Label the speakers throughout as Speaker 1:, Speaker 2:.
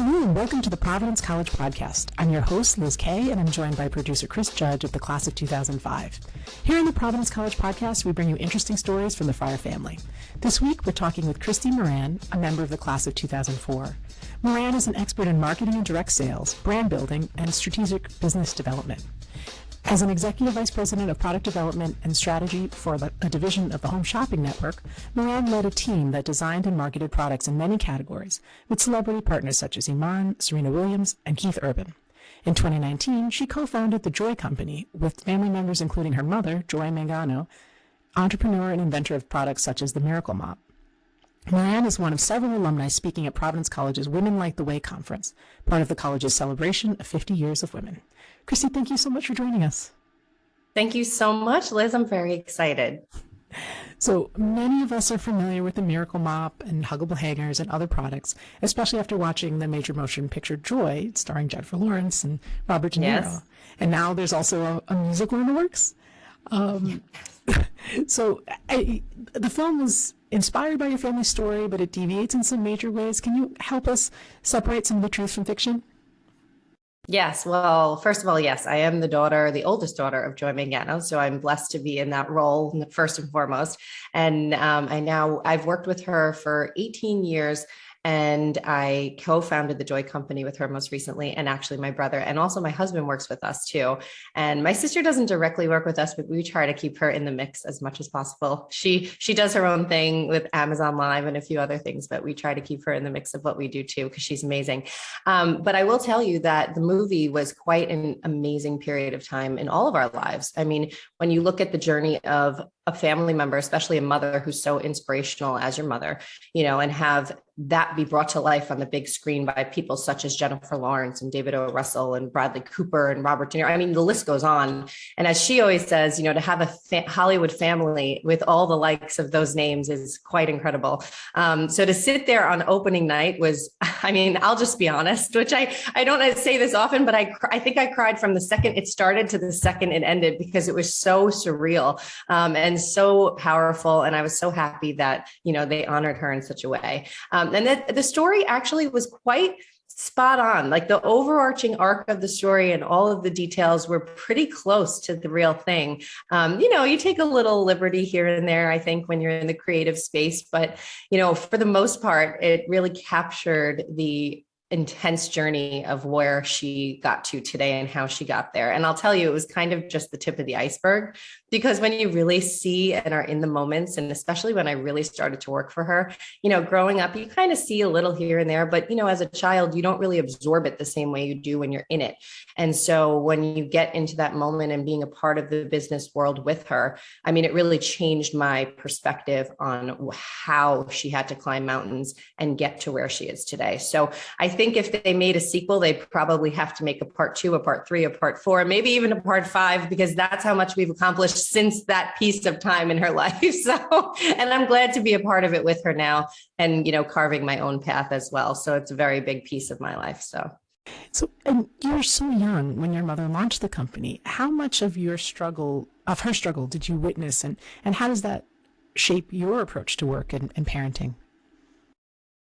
Speaker 1: Hello and welcome to the Providence College Podcast. I'm your host, Liz Kay, and I'm joined by producer Chris Judge of the class of 2005. Here in the Providence College Podcast, we bring you interesting stories from the Fryer family. This week, we're talking with Christie Miranne, a member of the class of 2004. Miranne is an expert in marketing and direct sales, brand building, and strategic business development. As an executive vice president of product development and strategy for a division of the Home Shopping Network, Miranne led a team that designed and marketed products in many categories, with celebrity partners such as Iman, Serena Williams, and Keith Urban. In 2019, she co-founded the Joy Company with family members including her mother, Joy Mangano, entrepreneur and inventor of products such as the Miracle Mop. Miranne is one of several alumni speaking at Providence College's Women Light the Way conference, part of the college's celebration of 50 years of women. Christy, thank you so much for joining us.
Speaker 2: Thank you so much, Liz. I'm very excited.
Speaker 1: So many of us are familiar with the Miracle Mop and huggable hangers and other products, especially after watching the major motion picture Joy, starring Jennifer Lawrence and Robert De Niro.
Speaker 2: Yes.
Speaker 1: And now there's also a musical in the works. The film was inspired by your family's story, but it deviates in some major ways. Can you help us separate some of the truth from fiction?
Speaker 2: Yes. Well, first of all, yes, I am the oldest daughter of Joy Mangano. So I'm blessed to be in that role first and foremost. And I've worked with her for 18 years. And I co-founded the Joy Company with her most recently. And actually my brother and also my husband works with us too. And my sister doesn't directly work with us, but we try to keep her in the mix as much as possible. She does her own thing with Amazon Live and a few other things, but we try to keep her in the mix of what we do too, because she's amazing. But I will tell you that the movie was quite an amazing period of time in all of our lives. I mean, when you look at the journey of a family member, especially a mother who's so inspirational as your mother, and have that be brought to life on the big screen by people such as Jennifer Lawrence and David O. Russell and Bradley Cooper and Robert De Niro. I mean, the list goes on. And as she always says, to have a Hollywood family with all the likes of those names is quite incredible. So to sit there on opening night was, I'll just be honest, which I don't say this often, but I think I cried from the second it started to the second it ended, because it was so surreal and so powerful. And I was so happy that, they honored her in such a way. And that the story actually was quite spot on. Like the overarching arc of the story and all of the details were pretty close to the real thing. You take a little liberty here and there, I think, when you're in the creative space, but, for the most part, it really captured the intense journey of where she got to today and how she got there. And I'll tell you, it was kind of just the tip of the iceberg, because when you really see and are in the moments, and especially when I really started to work for her, growing up, you kind of see a little here and there, but, as a child, you don't really absorb it the same way you do when you're in it. And so when you get into that moment and being a part of the business world with her, it really changed my perspective on how she had to climb mountains and get to where she is today. So I think if they made a sequel, they probably have to make a part 2, a part 3, a part 4, maybe even a part 5, because that's how much we've accomplished since that piece of time in her life. So, and I'm glad to be a part of it with her now and, carving my own path as well. So it's a very big piece of my life. So,
Speaker 1: and you were so young when your mother launched the company. How much of her struggle did you witness, and how does that shape your approach to work and parenting?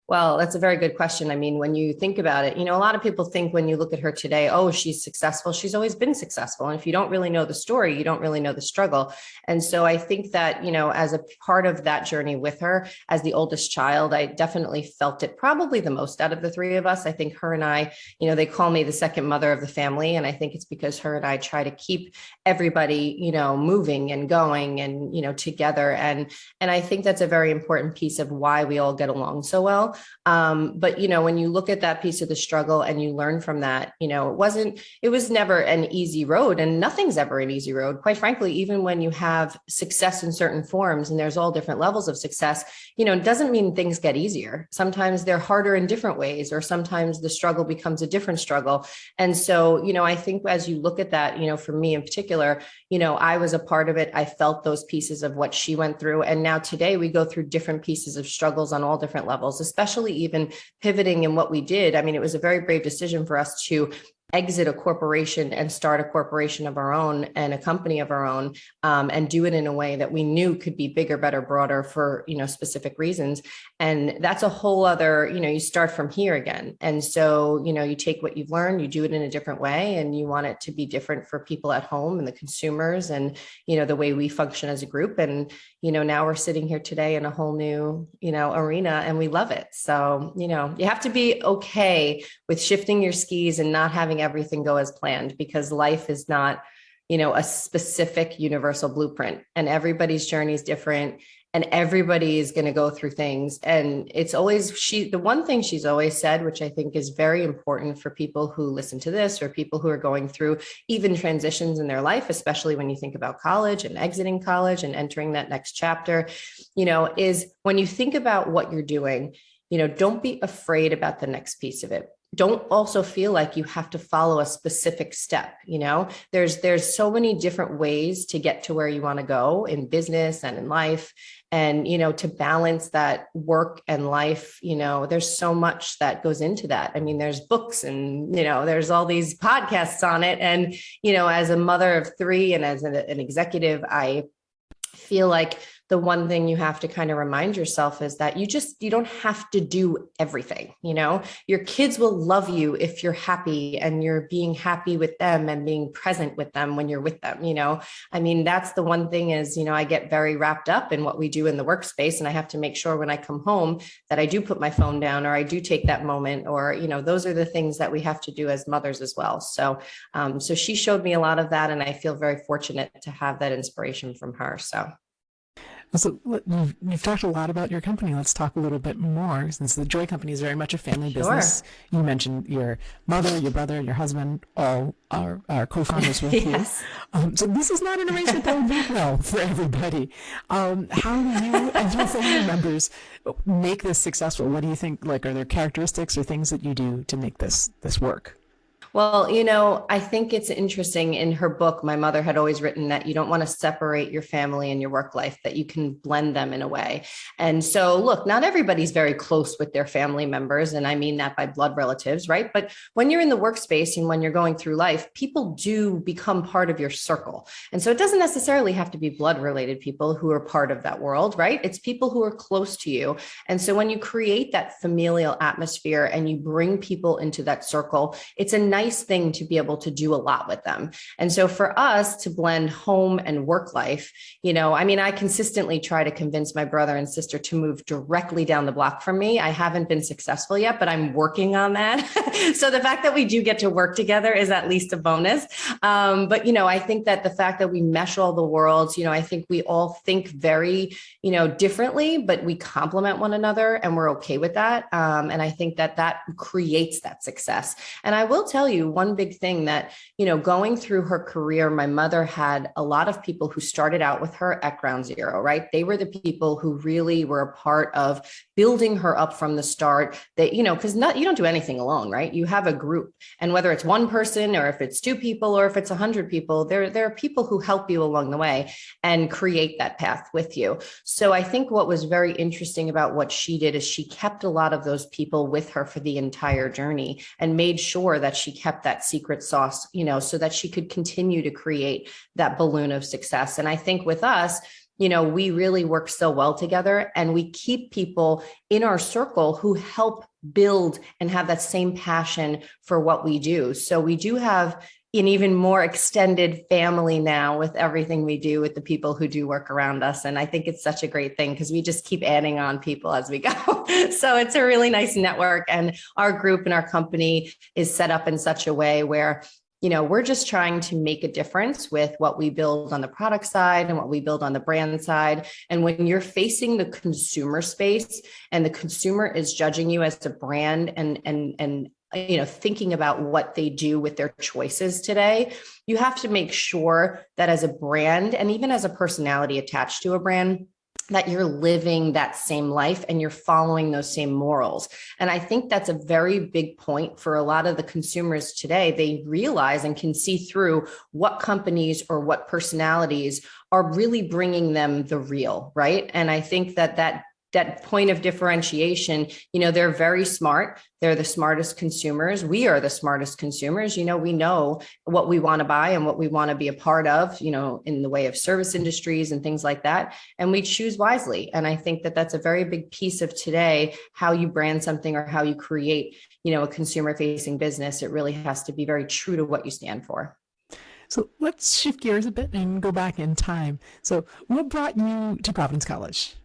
Speaker 2: Well, that's a very good question. When you think about it, a lot of people think when you look at her today, oh, she's successful. She's always been successful. And if you don't really know the story, you don't really know the struggle. And so I think that, as a part of that journey with her, as the oldest child, I definitely felt it probably the most out of the three of us. I think her and I, they call me the second mother of the family. And I think it's because her and I try to keep everybody, moving and going and, together. And I think that's a very important piece of why we all get along so well. But, when you look at that piece of the struggle and you learn from that, it was never an easy road, and nothing's ever an easy road. Quite frankly, even when you have success in certain forms, and there's all different levels of success, it doesn't mean things get easier. Sometimes they're harder in different ways, or sometimes the struggle becomes a different struggle. And so, I think as you look at that, for me in particular, I was a part of it. I felt those pieces of what she went through. And now today we go through different pieces of struggles on all different levels, especially even pivoting in what we did. It was a very brave decision for us to exit a corporation and start a corporation of our own and a company of our own, and do it in a way that we knew could be bigger, better, broader for, specific reasons. And that's a whole other, you start from here again. And so, you take what you've learned, you do it in a different way, and you want it to be different for people at home and the consumers and, the way we function as a group. And, now we're sitting here today in a whole new, arena, and we love it. So, you have to be okay with shifting your skis and not having everything go as planned, because life is not, a specific universal blueprint, and everybody's journey is different, and everybody is going to go through things. And it's always the one thing she's always said, which I think is very important for people who listen to this, or people who are going through even transitions in their life, especially when you think about college and exiting college and entering that next chapter, is when you think about what you're doing, don't be afraid about the next piece of it. Don't also feel like you have to follow a specific step. There's so many different ways to get to where you want to go in business and in life. And, to balance that work and life, there's so much that goes into that. I mean, there's books and, there's all these podcasts on it. And, as a mother of three and as an executive, I feel like the one thing you have to kind of remind yourself is that you don't have to do everything. Your kids will love you if you're happy and you're being happy with them and being present with them when you're with them. I mean, that's the one thing is, I get very wrapped up in what we do in the workspace, and I have to make sure when I come home that I do put my phone down, or I do take that moment, or, those are the things that we have to do as mothers as well. So, so she showed me a lot of that, and I feel very fortunate to have that inspiration from her.
Speaker 1: So you've talked a lot about your company. Let's talk a little bit more, since the Joy Company is very much a family business. You mentioned your mother, your brother, your husband, all are co-founders with
Speaker 2: Yes.
Speaker 1: you. So this is not an arrangement that would work well for everybody. How do you and your family members make this successful? What do you think, are there characteristics or things that you do to make this work?
Speaker 2: Well, I think it's interesting. In her book, my mother had always written that you don't want to separate your family and your work life, that you can blend them in a way. And so, look, not everybody's very close with their family members. And I mean that by blood relatives, right? But when you're in the workspace and when you're going through life, people do become part of your circle. And so it doesn't necessarily have to be blood related people who are part of that world, right? It's people who are close to you. And so when you create that familial atmosphere and you bring people into that circle, it's a nice thing to be able to do a lot with them. And so for us to blend home and work life, I consistently try to convince my brother and sister to move directly down the block from me. I haven't been successful yet, but I'm working on that. So the fact that we do get to work together is at least a bonus. But, I think that the fact that we mesh all the worlds, I think we all think very, differently, but we complement one another, and we're okay with that. And I think that creates that success. And I will tell you one big thing that, going through her career, my mother had a lot of people who started out with her at ground zero, right? They were the people who really were a part of building her up from the start. That, because you don't do anything alone, right? You have a group, and whether it's one person or if it's two people or if it's 100 people, there are people who help you along the way and create that path with you. So I think what was very interesting about what she did is she kept a lot of those people with her for the entire journey and made sure that she kept that secret sauce, so that she could continue to create that balloon of success. And I think with us, we really work so well together, and we keep people in our circle who help build and have that same passion for what we do. So we do have an even more extended family now with everything we do with the people who do work around us. And I think it's such a great thing because we just keep adding on people as we go. So it's a really nice network. And our group and our company is set up in such a way where, we're just trying to make a difference with what we build on the product side and what we build on the brand side. And when you're facing the consumer space and the consumer is judging you as a brand and thinking about what they do with their choices today, you have to make sure that as a brand and even as a personality attached to a brand, that you're living that same life and you're following those same morals. And I think that's a very big point for a lot of the consumers today. They realize and can see through what companies or what personalities are really bringing them the real, right? And I think that that point of differentiation, they're very smart. They're the smartest consumers. We are the smartest consumers. We know what we want to buy and what we want to be a part of, in the way of service industries and things like that. And we choose wisely. And I think that that's a very big piece of today, how you brand something or how you create, a consumer facing business. It really has to be very true to what you stand for.
Speaker 1: So let's shift gears a bit and go back in time. So what brought you to Providence College?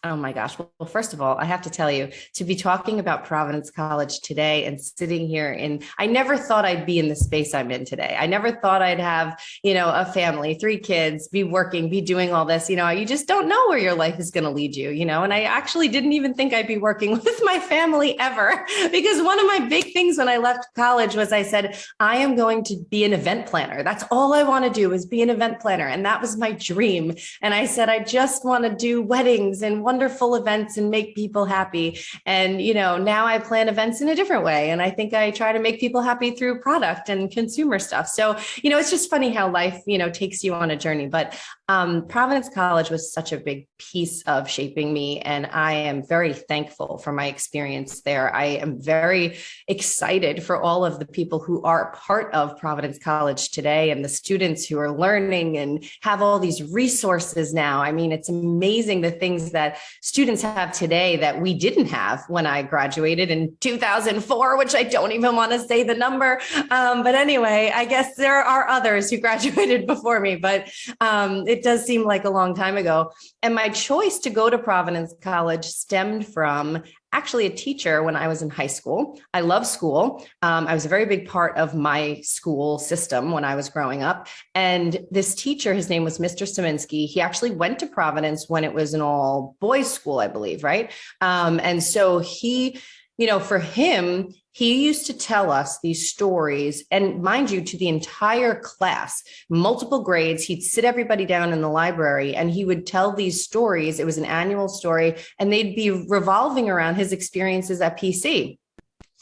Speaker 2: Oh my gosh. Well, first of all, I have to tell you, to be talking about Providence College today and sitting here I never thought I'd be in the space I'm in today. I never thought I'd have, a family, 3 kids, be working, be doing all this. You just don't know where your life is going to lead you, and I actually didn't even think I'd be working with my family ever, because one of my big things when I left college was I said, I am going to be an event planner. That's all I want to do is be an event planner. And that was my dream. And I said, I just want to do weddings and wonderful events and make people happy. And, now I plan events in a different way. And I think I try to make people happy through product and consumer stuff. So, it's just funny how life, takes you on a journey. But Providence College was such a big piece of shaping me. And I am very thankful for my experience there. I am very excited for all of the people who are part of Providence College today and the students who are learning and have all these resources now. I mean, it's amazing the things that students have today that we didn't have when I graduated in 2004, which I don't even want to say the number. But anyway, I guess there are others who graduated before me, but it does seem like a long time ago. And my choice to go to Providence College stemmed from actually a teacher when I was in high school. I love school. I was a very big part of my school system when I was growing up. And this teacher, his name was Mr. Saminsky. He actually went to Providence when it was an all boys school, I believe, right? And so he, for him, he used to tell us these stories, and mind you, to the entire class, multiple grades. He'd sit everybody down in the library and he would tell these stories. It was an annual story, and they'd be revolving around his experiences at PC.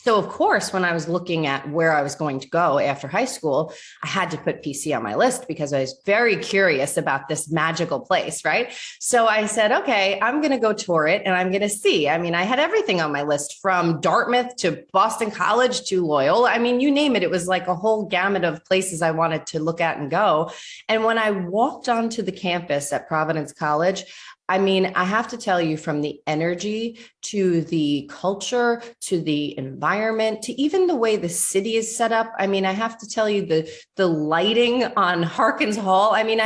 Speaker 2: So, of course, when I was looking at where I was going to go after high school, I had to put PC on my list because I was very curious about this magical place, right? So I said, okay, I'm going to go tour it and I'm going to see. I mean, I had everything on my list from Dartmouth to Boston College to Loyola. I mean, you name it. It was like a whole gamut of places I wanted to look at and go. And when I walked onto the campus at Providence College, I mean, I have to tell you, from the energy to the culture, to the environment, to even the way the city is set up. I mean, I have to tell you the lighting on Harkins Hall. I mean,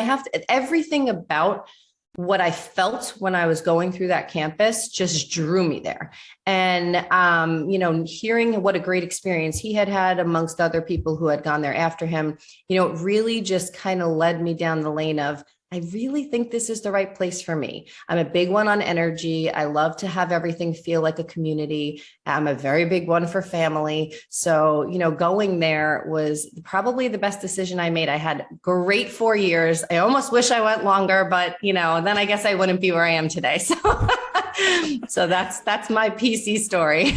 Speaker 2: everything about what I felt when I was going through that campus just drew me there. And, hearing what a great experience he had amongst other people who had gone there after him, it really just kind of led me down the lane of, I really think this is the right place for me. I'm a big one on energy. I love to have everything feel like a community. I'm a very big one for family. So, going there was probably the best decision I made. I had great 4 years. I almost wish I went longer, but, then I guess I wouldn't be where I am today. So, so that's my PC story.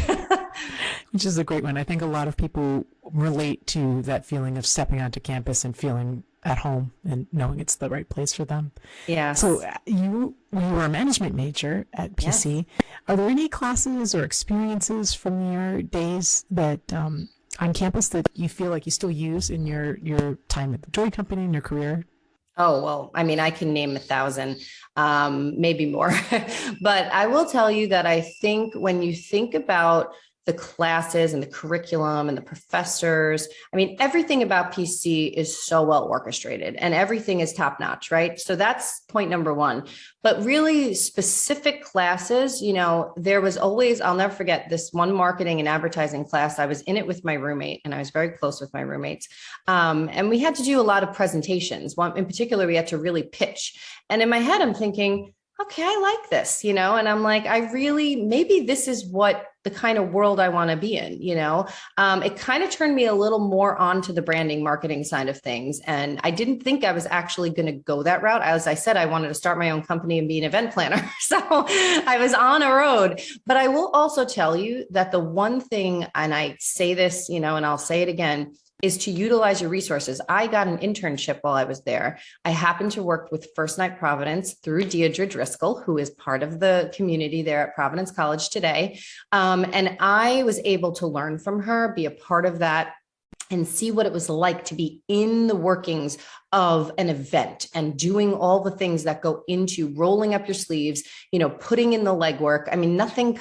Speaker 1: Which is a great one. I think a lot of people relate to that feeling of stepping onto campus and feeling at home and knowing it's the right place for them.
Speaker 2: Yeah.
Speaker 1: So you were a management major at PC. Yes. Are there any classes or experiences from your days that on campus that you feel like you still use in your time at the Joy Company and your career?
Speaker 2: Oh, well, I mean, I can name 1,000, maybe more. But I will tell you that I think when you think about the classes and the curriculum and the professors, I mean, everything about PC is so well orchestrated and everything is top notch, right? So that's point number one. But really specific classes, there was always, I'll never forget this one marketing and advertising class. I was in it with my roommate and I was very close with my roommates. And we had to do a lot of presentations. One in particular, we had to really pitch. And in my head, I'm thinking, okay, I like this, and I'm like, maybe this is what the kind of world I want to be in, it kind of turned me a little more onto the branding marketing side of things. And I didn't think I was actually going to go that route. As I said, I wanted to start my own company and be an event planner. So I was on a road, but I will also tell you that the one thing, and I say this, and I'll say it again, is to utilize your resources. I got an internship while I was there. I happened to work with First Night Providence through Deidre Driscoll, who is part of the community there at Providence College today. And I was able to learn from her, be a part of that, and see what it was like to be in the workings of an event and doing all the things that go into rolling up your sleeves, putting in the legwork. I mean,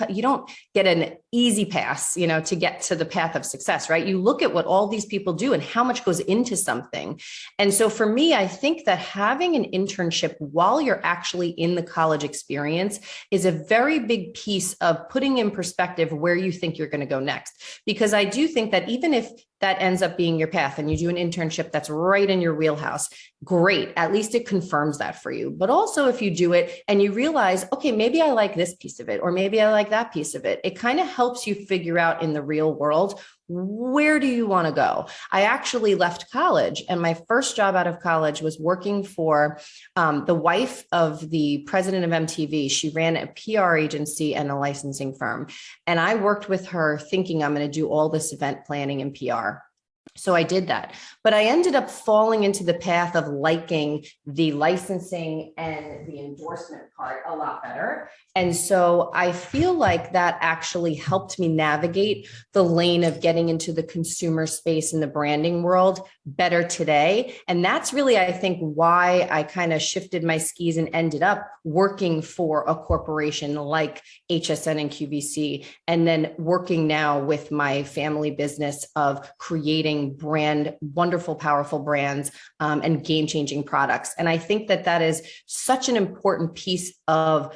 Speaker 2: you don't get an easy pass, to get to the path of success, right? You look at what all these people do and how much goes into something. And so for me, I think that having an internship while you're actually in the college experience is a very big piece of putting in perspective where you think you're going to go next. Because I do think that even if that ends up being your path and you do an internship that's right in your wheelhouse, great. At least it confirms that for you. But also if you do it and you realize, okay, maybe I like this piece of it, or maybe I like that piece of it, it kind of helps you figure out in the real world, where do you want to go? I actually left college, and my first job out of college was working for the wife of the president of MTV. She ran a PR agency and a licensing firm. And I worked with her thinking I'm going to do all this event planning and PR. So I did that, but I ended up falling into the path of liking the licensing and the endorsement part a lot better. And so I feel like that actually helped me navigate the lane of getting into the consumer space in the branding world better today. And that's really, I think, why I kind of shifted my skis and ended up working for a corporation like HSN and QVC, and then working now with my family business of creating wonderful, powerful brands and game-changing products. And I think that that is such an important piece of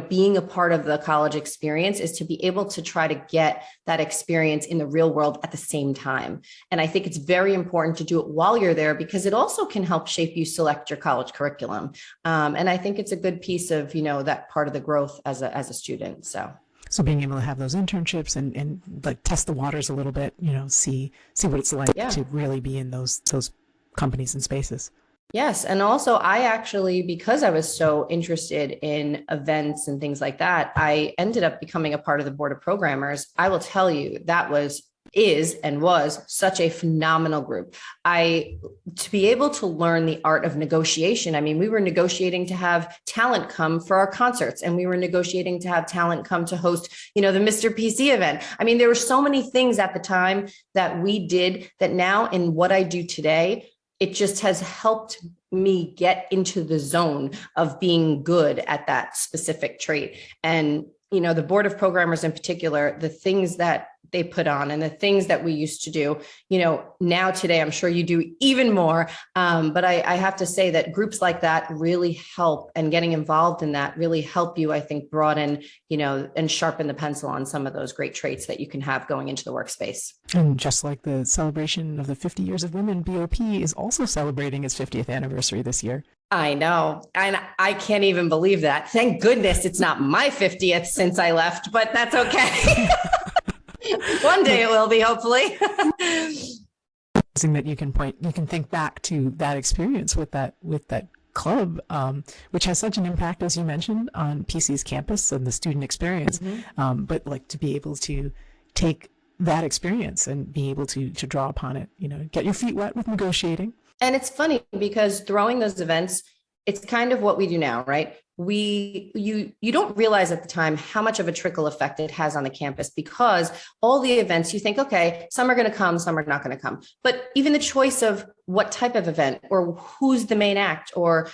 Speaker 2: being a part of the college experience, is to be able to try to get that experience in the real world at the same time. And I think it's very important to do it while you're there, because it also can help shape you select your college curriculum. And I think it's a good piece of, that part of the growth as a student.
Speaker 1: So being able to have those internships and like test the waters a little bit, see what it's like to really be in those companies and spaces.
Speaker 2: Yes. And also I actually, because I was so interested in events and things like that, I ended up becoming a part of the board of programmers. I will tell you, that was such a phenomenal group. To be able to learn the art of negotiation. I mean, we were negotiating to have talent come for our concerts, and we were negotiating to have talent come to host, the Mr. PC event. I mean, there were so many things at the time that we did that now in what I do today, it just has helped me get into the zone of being good at that specific trait. And, the board of programmers in particular, the things that they put on and the things that we used to do, now today, I'm sure you do even more. But I have to say that groups like that really help, and getting involved in that really help you, I think, broaden, and sharpen the pencil on some of those great traits that you can have going into the workspace.
Speaker 1: And just like the celebration of the 50 years of women, BOP is also celebrating its 50th anniversary this year.
Speaker 2: I know. And I can't even believe that. Thank goodness it's not my 50th since I left, but that's okay. One day it will be, hopefully.
Speaker 1: That you can think back to that experience with that club, which has such an impact, as you mentioned, on PC's campus and the student experience. Mm-hmm. But like to be able to take that experience and be able to draw upon it, get your feet wet with negotiating.
Speaker 2: And it's funny because throwing those events, it's kind of what we do now, right? You don't realize at the time how much of a trickle effect it has on the campus, because all the events you think, okay, some are going to come, some are not going to come. But even the choice of what type of event, or who's the main act, or,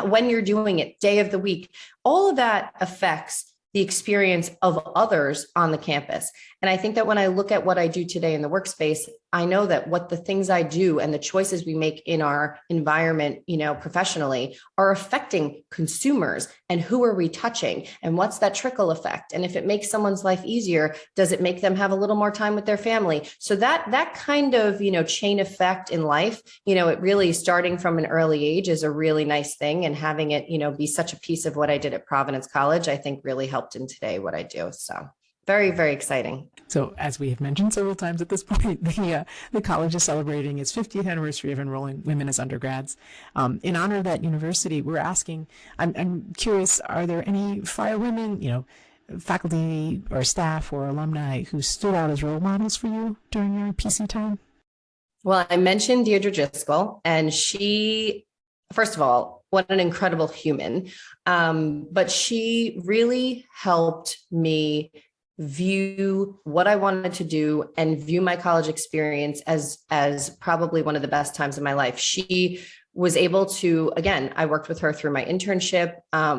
Speaker 2: when you're doing it, day of the week, all of that affects the experience of others on the campus. And I think that when I look at what I do today in the workspace, I know that what the things I do and the choices we make in our environment, professionally, are affecting consumers, and who are we touching, and what's that trickle effect? And if it makes someone's life easier, does it make them have a little more time with their family? So that kind of, chain effect in life, it really, starting from an early age, is a really nice thing. And having it, be such a piece of what I did at Providence College, I think really helped in today what I do. So very, very exciting.
Speaker 1: So as we have mentioned several times at this point, the college is celebrating its 50th anniversary of enrolling women as undergrads. In honor of that university, we're asking, I'm curious, are there any fire women, faculty or staff or alumni who stood out as role models for you during your PC time?
Speaker 2: Well, I mentioned Deirdre Driscoll, and she, first of all, what an incredible human. But she really helped me view what I wanted to do and view my college experience as probably one of the best times of my life. She was able to, again, I worked with her through my internship.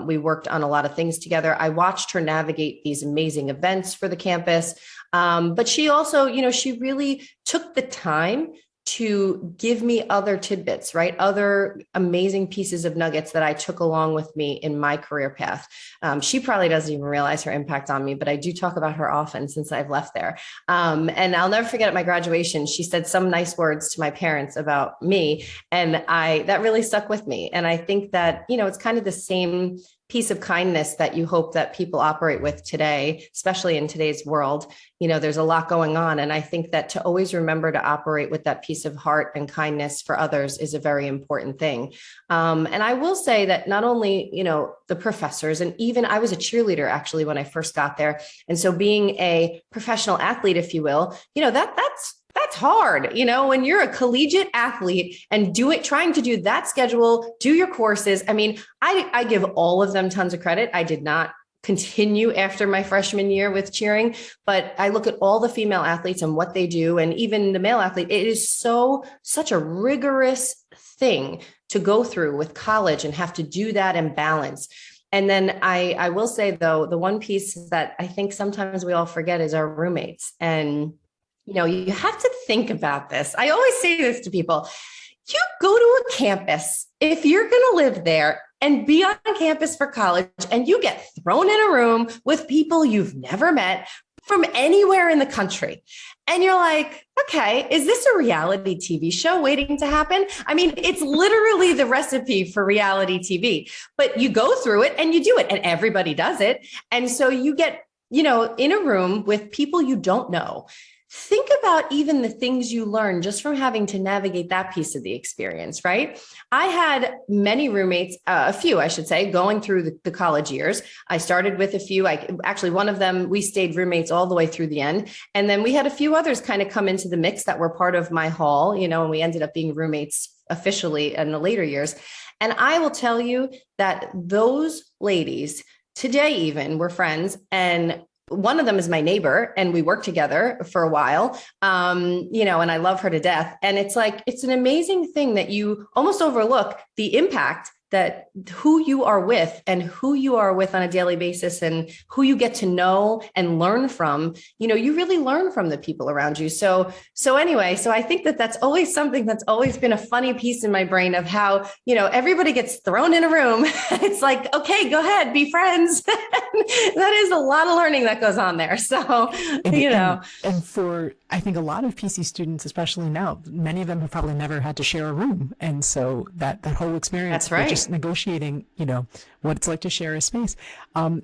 Speaker 2: We worked on a lot of things together. I watched her navigate these amazing events for the campus. But she also, she really took the time to give me other tidbits, right? Other amazing pieces of nuggets that I took along with me in my career path. She probably doesn't even realize her impact on me, but I do talk about her often since I've left there. And I'll never forget at my graduation, she said some nice words to my parents about me. And that really stuck with me. And I think that, it's kind of the same piece of kindness that you hope that people operate with today, especially in today's world. There's a lot going on. And I think that to always remember to operate with that piece of heart and kindness for others is a very important thing. And I will say that not only, the professors, and even I was a cheerleader actually when I first got there. And so being a professional athlete, if you will, that's hard. When you're a collegiate athlete and trying to do that schedule, do your courses. I mean, I give all of them tons of credit. I did not continue after my freshman year with cheering, but I look at all the female athletes and what they do. And even the male athlete, it is such a rigorous thing to go through with college and have to do that and balance. And then I will say though, the one piece that I think sometimes we all forget is our roommates. And you have to think about this. I always say this to people. You go to a campus, if you're going to live there and be on campus for college, and you get thrown in a room with people you've never met from anywhere in the country. And you're like, okay, is this a reality TV show waiting to happen? I mean, it's literally the recipe for reality TV, but you go through it and you do it and everybody does it. And so you get, in a room with people you don't know. Think about even the things you learn just from having to navigate that piece of the experience, right? I had many roommates, a few, I should say, going through the college years. I started with a few. Actually, one of them, we stayed roommates all the way through the end. And then we had a few others kind of come into the mix that were part of my hall, and we ended up being roommates officially in the later years. And I will tell you that those ladies today even were friends, and one of them is my neighbor and we worked together for a while, and I love her to death. And it's an amazing thing that you almost overlook the impact that who you are with and who you are with on a daily basis and who you get to know and learn from, you really learn from the people around you. So anyway, I think that that's always something that's always been a funny piece in my brain of how, everybody gets thrown in a room. It's like, okay, go ahead, be friends. That is a lot of learning that goes on there. So,
Speaker 1: And for, I think a lot of PC students, especially now, many of them have probably never had to share a room. And so that whole experience,
Speaker 2: that's right.
Speaker 1: Just negotiating, what it's like to share a space. And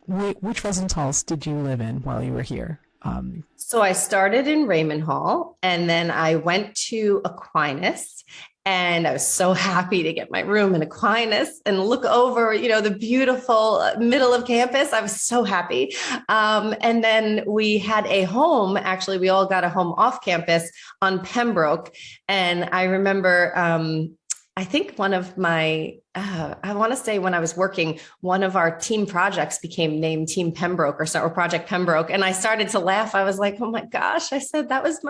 Speaker 1: which residence halls did you live in while you were here?
Speaker 2: So I started in Raymond Hall, and then I went to Aquinas, and I was so happy to get my room in Aquinas and look over, the beautiful middle of campus. I was so happy. And then we had a home. Actually, we all got a home off campus on Pembroke. And I remember, I think one of my, I want to say when I was working, one of our team projects became named Team Pembroke or Project Pembroke. And I started to laugh. I was like, oh my gosh, I said that was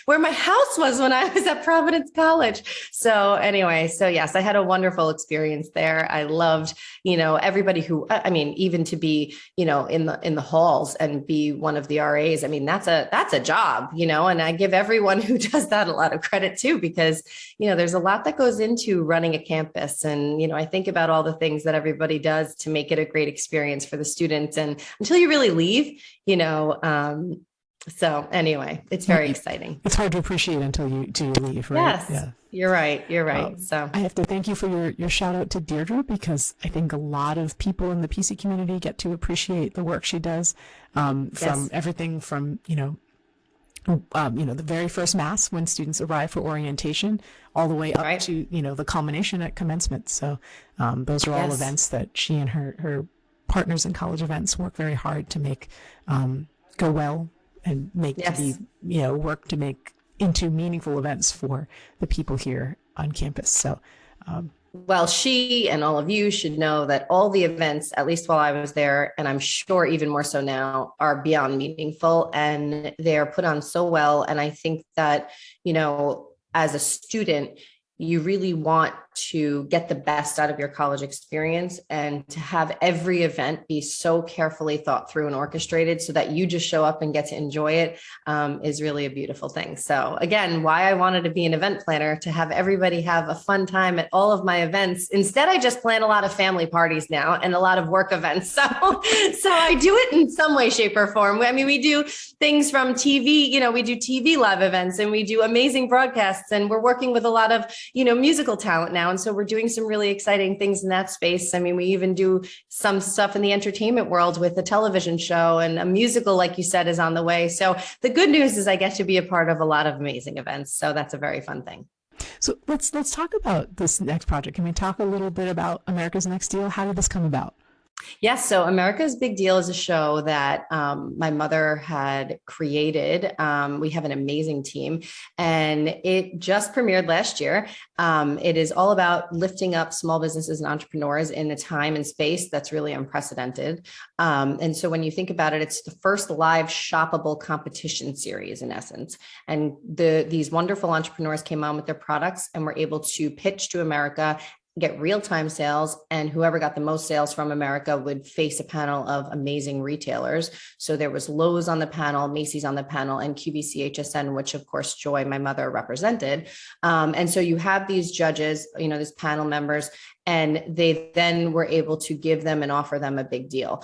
Speaker 2: where my house was when I was at Providence College. So anyway, yes, I had a wonderful experience there. I loved, everybody who, even to be, in the halls and be one of the RAs. I mean, that's a job, and I give everyone who does that a lot of credit too, because, there's a lot that goes into running a campus. And, I think about all the things that everybody does to make it a great experience for the students. And until you really leave, so anyway, it's very exciting.
Speaker 1: It's hard to appreciate until you leave, right?
Speaker 2: Yes, yeah. You're right. So
Speaker 1: I have to thank you for your shout out to Deirdre, because I think a lot of people in the PC community get to appreciate the work she does, from everything from, the very first mass when students arrive for orientation, all the way up to, the culmination at commencement. So those are all events that she and her partners in college events work very hard to make go well and make to be, work to make into meaningful events for the people here on campus. So,
Speaker 2: well, she and all of you should know that all the events, at least while I was there, and I'm sure even more so now, are beyond meaningful, and they are put on so well. And I think that, as a student, you really want to get the best out of your college experience, and to have every event be so carefully thought through and orchestrated so that you just show up and get to enjoy it, is really a beautiful thing. So again, why I wanted to be an event planner, to have everybody have a fun time at all of my events. Instead, I just plan a lot of family parties now and a lot of work events. So I do it in some way, shape, or form. I mean, we do things from TV, we do TV live events, and we do amazing broadcasts, and we're working with a lot of, musical talent now. And so we're doing some really exciting things in that space. I mean, we even do some stuff in the entertainment world with a television show, and a musical, like you said, is on the way. So the good news is I get to be a part of a lot of amazing events. So that's a very fun thing.
Speaker 1: So let's talk about this next project. Can we talk a little bit about America's Next Deal? How did this come about?
Speaker 2: Yes. So America's Big Deal is a show that my mother had created. We have an amazing team, and it just premiered last year. It is all about lifting up small businesses and entrepreneurs in a time and space that's really unprecedented. And so when you think about it, it's the first live shoppable competition series in essence. And these wonderful entrepreneurs came on with their products and were able to pitch to America, get real-time sales, and whoever got the most sales from America would face a panel of amazing retailers. So there was Lowe's on the panel, Macy's on the panel, and QVC HSN, which of course Joy, my mother, represented. And so you have these judges, these panel members, and they then were able to give them and offer them a big deal.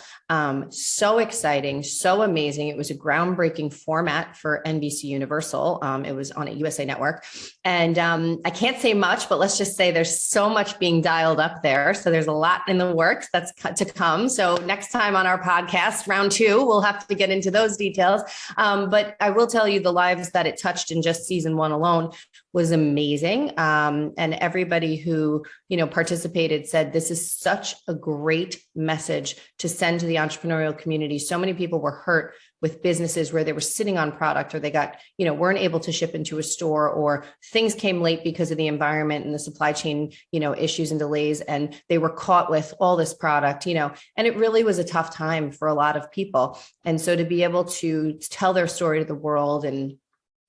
Speaker 2: So exciting, so amazing. It was a groundbreaking format for NBC Universal. It was on a USA Network. And I can't say much, but let's just say there's so much being dialed up there. So there's a lot in the works that's to come. So next time on our podcast, round 2, we'll have to get into those details. But I will tell you, the lives that it touched in just season 1 alone was amazing. And everybody who, participated said, this is such a great message to send to the entrepreneurial community. So many people were hurt with businesses where they were sitting on product, or they got, weren't able to ship into a store, or things came late because of the environment and the supply chain, issues and delays. And they were caught with all this product, and it really was a tough time for a lot of people. And so to be able to tell their story to the world and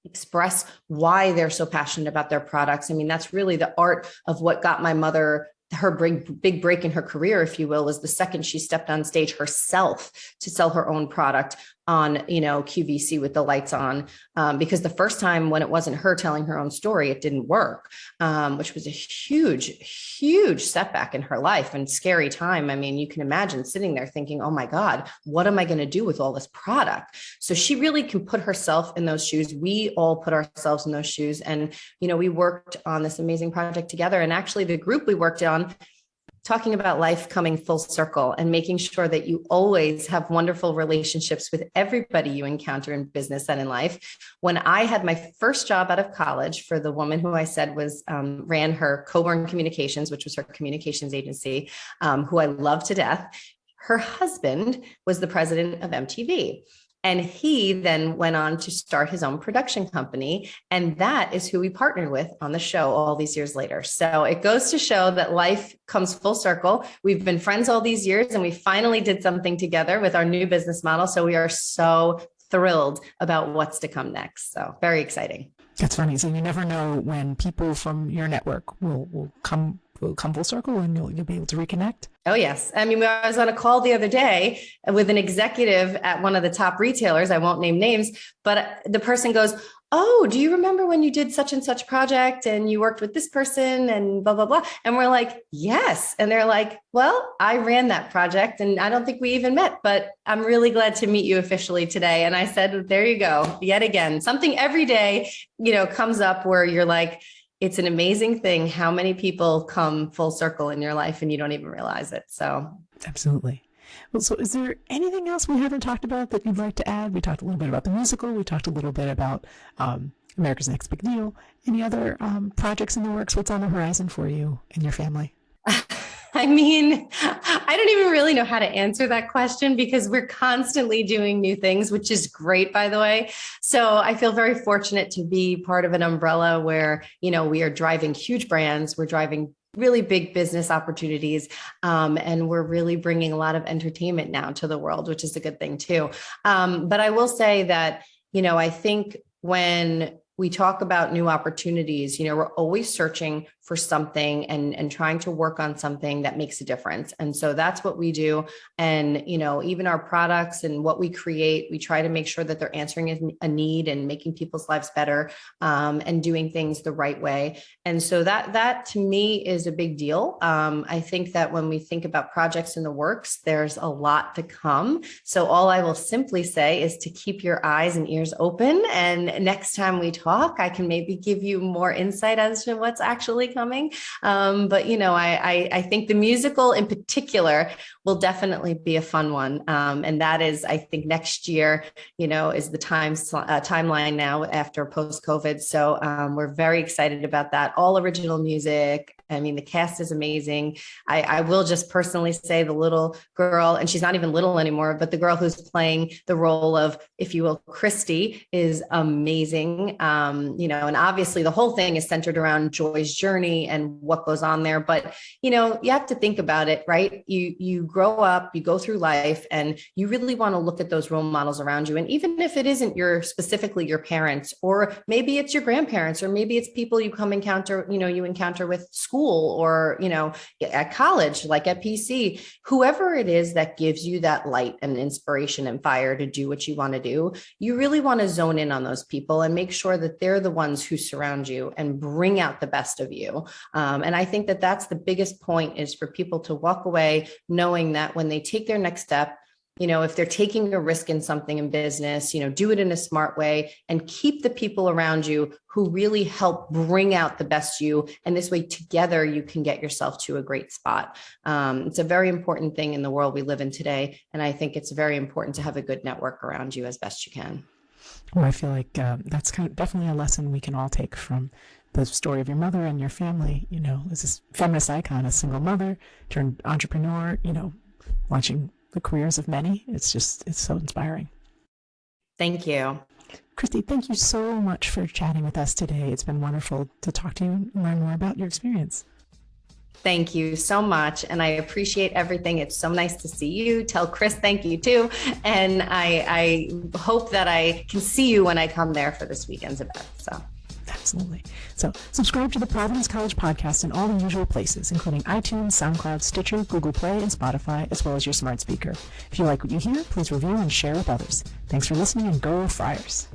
Speaker 2: express why they're so passionate about their products. I mean, that's really the art of what got my mother her big break in her career, if you will, was the second she stepped on stage herself to sell her own product on, QVC with the lights on, because the first time when it wasn't her telling her own story, it didn't work, which was a huge setback in her life and scary time. I mean, you can imagine sitting there thinking, oh my God, what am I going to do with all this product? So she really can put herself in those shoes. We all put ourselves in those shoes. And, we worked on this amazing project together. And actually the group we worked on, talking about life coming full circle and making sure that you always have wonderful relationships with everybody you encounter in business and in life. When I had my first job out of college for the woman who I said was ran her Coburn Communications, which was her communications agency, who I love to death, her husband was the president of MTV. And he then went on to start his own production company. And that is who we partnered with on the show all these years later. So it goes to show that life comes full circle. We've been friends all these years, and we finally did something together with our new business model. So we are so thrilled about what's to come next. So very exciting.
Speaker 1: That's funny. So you never know when people from your network will come full circle, and you'll be able to reconnect.
Speaker 2: Oh, yes. I mean, I was on a call the other day with an executive at one of the top retailers. I won't name names, but the person goes, oh, do you remember when you did such and such project and you worked with this person and blah, blah, blah. And we're like, yes. And they're like, well, I ran that project and I don't think we even met, but I'm really glad to meet you officially today. And I said, there you go. Yet again, something every day, comes up where you're like, it's an amazing thing how many people come full circle in your life and you don't even realize it. So
Speaker 1: absolutely. Well, so is there anything else we haven't talked about that you'd like to add? We talked a little bit about the musical. We talked a little bit about America's Next Big Deal. Any other projects in the works? What's on the horizon for you and your family?
Speaker 2: I mean, I don't even really know how to answer that question because we're constantly doing new things, which is great, by the way. So I feel very fortunate to be part of an umbrella where, we are driving huge brands. We're driving really big business opportunities. And we're really bringing a lot of entertainment now to the world, which is a good thing too. But I will say that, I think when we talk about new opportunities, we're always searching for something and trying to work on something that makes a difference. And so that's what we do. And, even our products and what we create, we try to make sure that they're answering a need and making people's lives better, and doing things the right way. And so that to me is a big deal. I think that when we think about projects in the works, there's a lot to come. So all I will simply say is to keep your eyes and ears open. And next time we talk, I can maybe give you more insight as to what's actually coming. But I think the musical in particular will definitely be a fun one. And that is, I think next year, is the timeline now after post-COVID. So we're very excited about that. All original music. I mean, the cast is amazing. I will just personally say the little girl, and she's not even little anymore, but the girl who's playing the role of, if you will, Christie, is amazing. And obviously the whole thing is centered around Joy's journey and what goes on there. But, you have to think about it, right? You grow up, you go through life, and you really want to look at those role models around you. And even if it isn't specifically your parents, or maybe it's your grandparents, or maybe it's people you encounter with school, or, at college, like at PC, whoever it is that gives you that light and inspiration and fire to do what you want to do, you really want to zone in on those people and make sure that they're the ones who surround you and bring out the best of you. And I think that that's the biggest point, is for people to walk away knowing that when they take their next step, if they're taking a risk in something in business, do it in a smart way and keep the people around you who really help bring out the best you. And this way together, you can get yourself to a great spot. It's a very important thing in the world we live in today. And I think it's very important to have a good network around you as best you can.
Speaker 1: Well, I feel like that's definitely a lesson we can all take from the story of your mother and your family. As this feminist icon, a single mother turned entrepreneur, watching the careers of many. It's so inspiring.
Speaker 2: Thank you.
Speaker 1: Christie, thank you so much for chatting with us today. It's been wonderful to talk to you and learn more about your experience.
Speaker 2: Thank you so much. And I appreciate everything. It's so nice to see you. Tell Chris thank you too. And I hope that I can see you when I come there for this weekend's event. So.
Speaker 1: Absolutely. So subscribe to the Providence College podcast in all the usual places, including iTunes, SoundCloud, Stitcher, Google Play, and Spotify, as well as your smart speaker. If you like what you hear, please review and share with others. Thanks for listening, and go Friars.